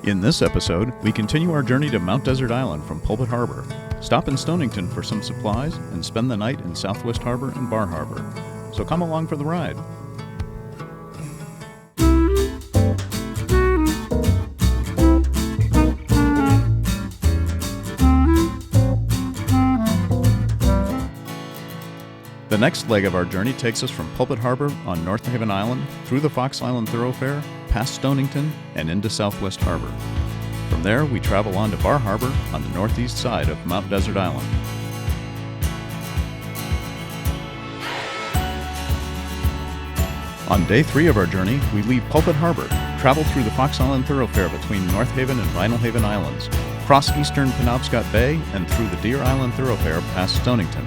In this episode, we continue our journey to Mount Desert Island from Pulpit Harbor. Stop in Stonington for some supplies and spend the night in Southwest Harbor and Bar Harbor. So come along for the ride. The next leg of our journey takes us from Pulpit Harbor on North Haven Island, through the Island Thorofare, past Stonington, and into Southwest Harbor. From there, we travel on to Bar Harbor on the northeast side of Mount Desert Island. On day 3 of our journey, we leave Pulpit Harbor, travel through the Island Thorofare between North Haven and Haven Islands, cross eastern Penobscot Bay, and through the Deer Island Thorofare past Stonington.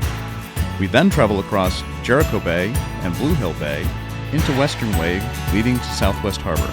We then travel across Jericho Bay and Blue Hill Bay into Western Wade, leading to Southwest Harbor.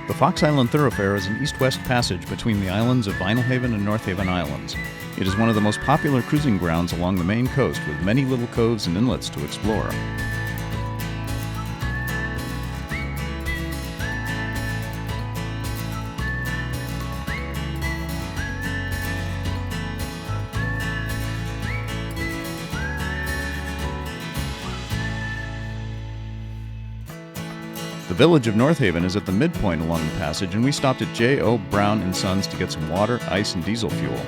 The Island Thorofare is an east-west passage between the islands of Haven and North Haven Islands. It is one of the most popular cruising grounds along the main coast, with many little coves and inlets to explore. The village of North Haven is at the midpoint along the passage, and we stopped at J.O. Brown and Sons to get some water, ice, and diesel fuel.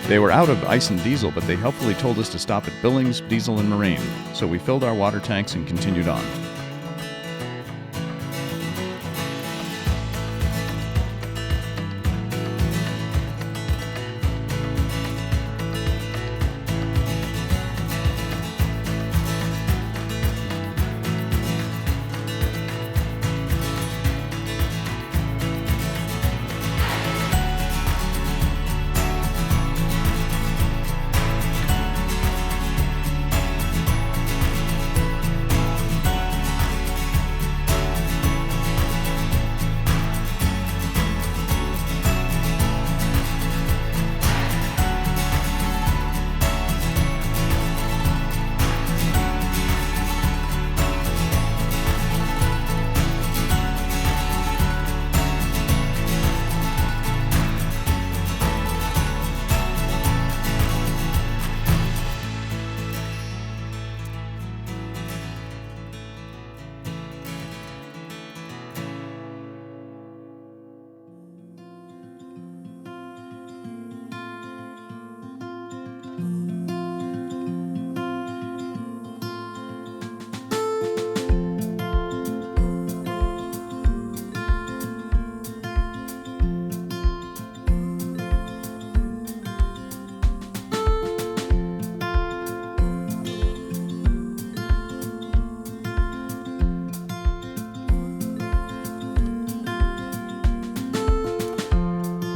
They were out of ice and diesel, but they helpfully told us to stop at Billings, Diesel, and Marine, so we filled our water tanks and continued on.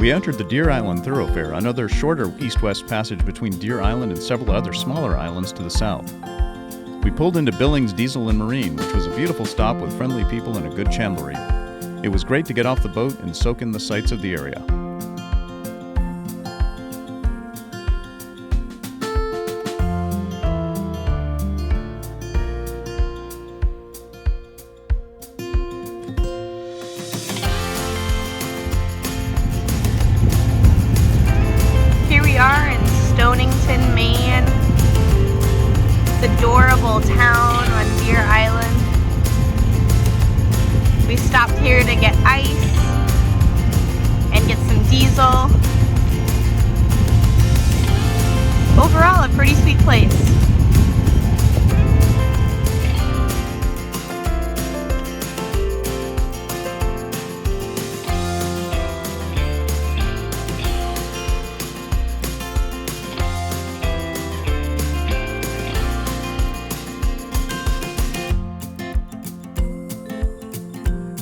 We entered the Deer Island Thorofare, another shorter east-west passage between Deer Island and several other smaller islands to the south. We pulled into Billings, Diesel, and Marine, which was a beautiful stop with friendly people and a good chandlery. It was great to get off the boat and soak in the sights of the area. Stonington, Maine. It's adorable town on Deer Island. We stopped here to get ice and get some diesel. Overall, a pretty sweet place.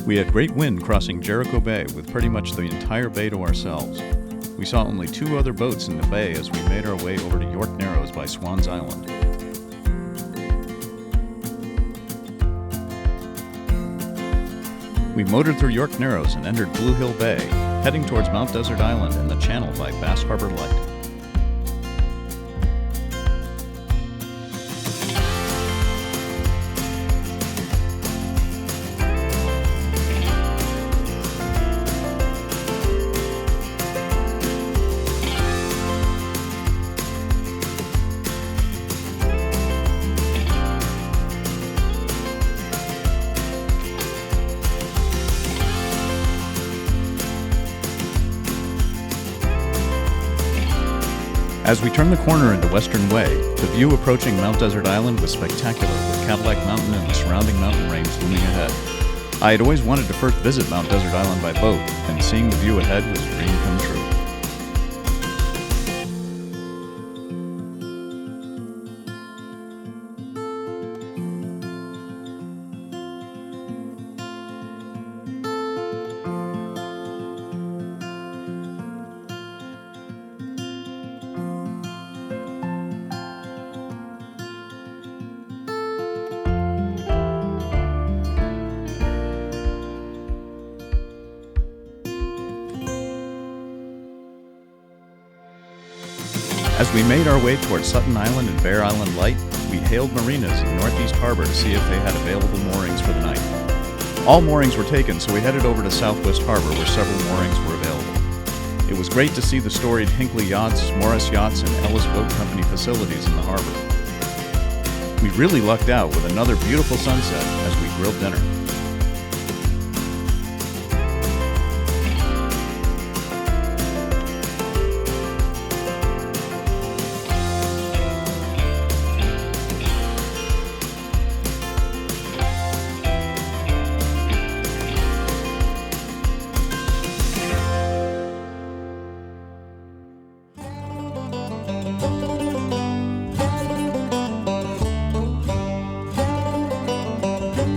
We had great wind crossing Jericho Bay with pretty much the entire bay to ourselves. We saw only 2 other boats in the bay as we made our way over to York Narrows by Swan's Island. We motored through York Narrows and entered Blue Hill Bay, heading towards Mount Desert Island and the channel by Bass Harbor Light. As we turned the corner into Western Way, the view approaching Mount Desert Island was spectacular, with Cadillac Mountain and the surrounding mountain range looming ahead. I had always wanted to first visit Mount Desert Island by boat, and seeing the view ahead was a dream come true. As we made our way toward Sutton Island and Bear Island Light, we hailed marinas in Northeast Harbor to see if they had available moorings for the night. All moorings were taken, so we headed over to Southwest Harbor where several moorings were available. It was great to see the storied Hinckley Yachts, Morris Yachts, and Ellis Boat Company facilities in the harbor. We really lucked out with another beautiful sunset as we grilled dinner.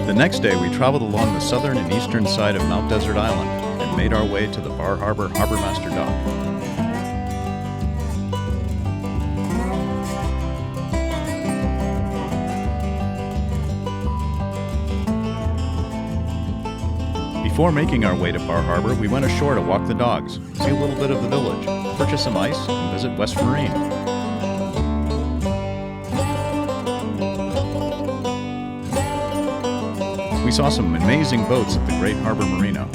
The next day, we traveled along the southern and eastern side of Mount Desert Island and made our way to the Bar Harbor Harbor Master Dock. Before making our way to Bar Harbor, we went ashore to walk the dogs, see a little bit of the village, purchase some ice, and visit West Marine. We saw some amazing boats at the Great Harbor Marina.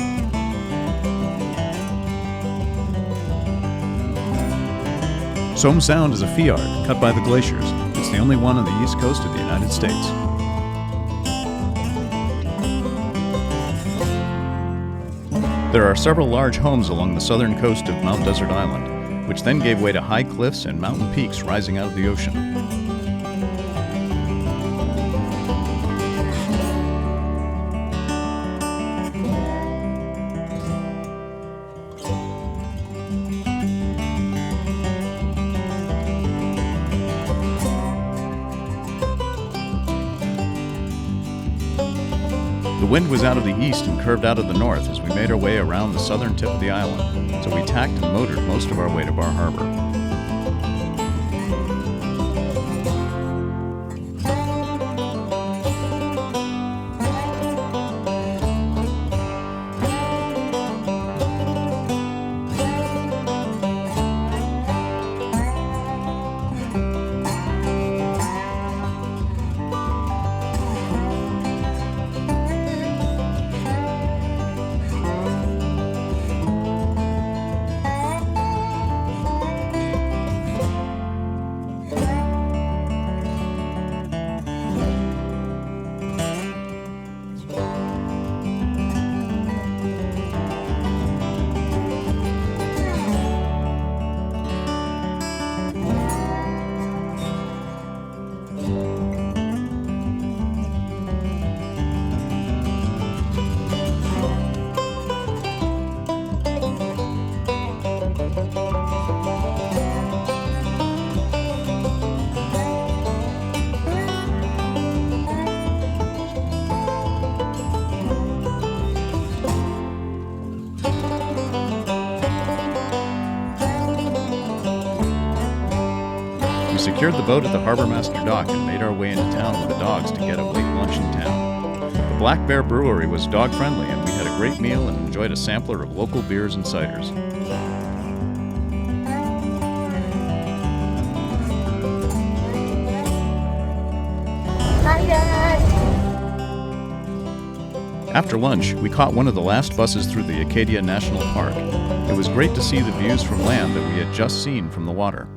Somme Sound is a fjord cut by the glaciers. It's the only one on the east coast of the United States. There are several large homes along the southern coast of Mount Desert Island, which then gave way to high cliffs and mountain peaks rising out of the ocean. The wind was out of the east and curved out of the north as we made our way around the southern tip of the island, so we tacked and motored most of our way to Bar Harbor. Secured the boat at the Harbor Master Dock and made our way into town with the dogs to get a late lunch in town. The Black Bear Brewery was dog-friendly, and we had a great meal and enjoyed a sampler of local beers and ciders. Hi, guys. After lunch, we caught one of the last buses through the Acadia National Park. It was great to see the views from land that we had just seen from the water.